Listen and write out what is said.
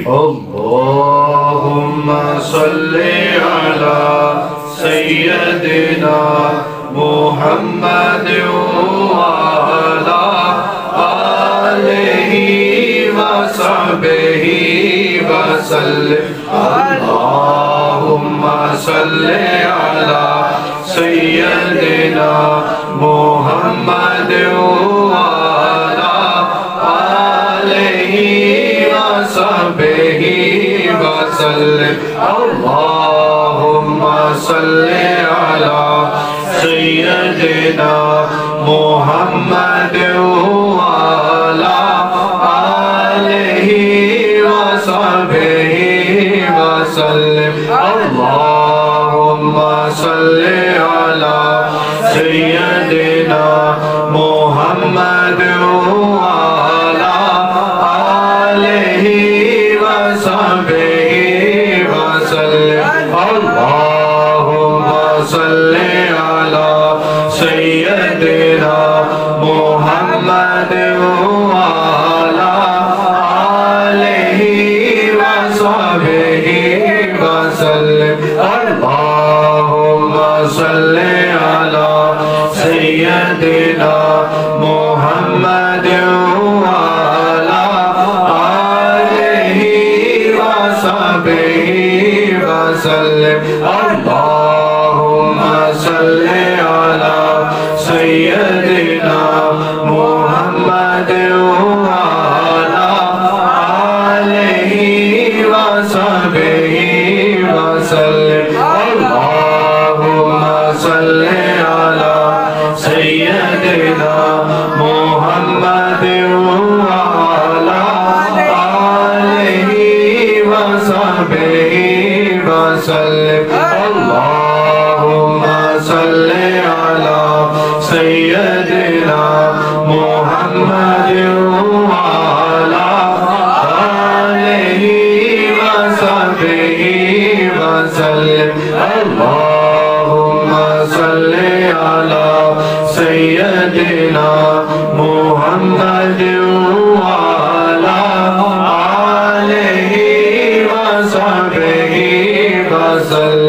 اللهم صل على سيدنا محمد وعلى آله وصحبه وسلم اللهم صل على سيدنا محمد وعلى آله وصحبه وسلم اللهم صل على سيدنا محمد وعلى آله وصحبه وسلم اللهم صل على سيدنا محمد وعلى آله وصحبه وسلم اللهم صل على سيدنا محمد وعلى آله وصحبه وسلم اللهم صل على سيدنا محمد وعلى آله وصحبه وسلم اللهم صل على سيدنا محمد وعلى آله وصحبه وسلم اللهم صل على سيدنا محمد وعلى آله وصحبه وسلم اللهم صل على سيدنا محمد وعلى آله وصحبه وسلم اللهم صل على سيدنا محمد وعلى آله وصحبه وسلم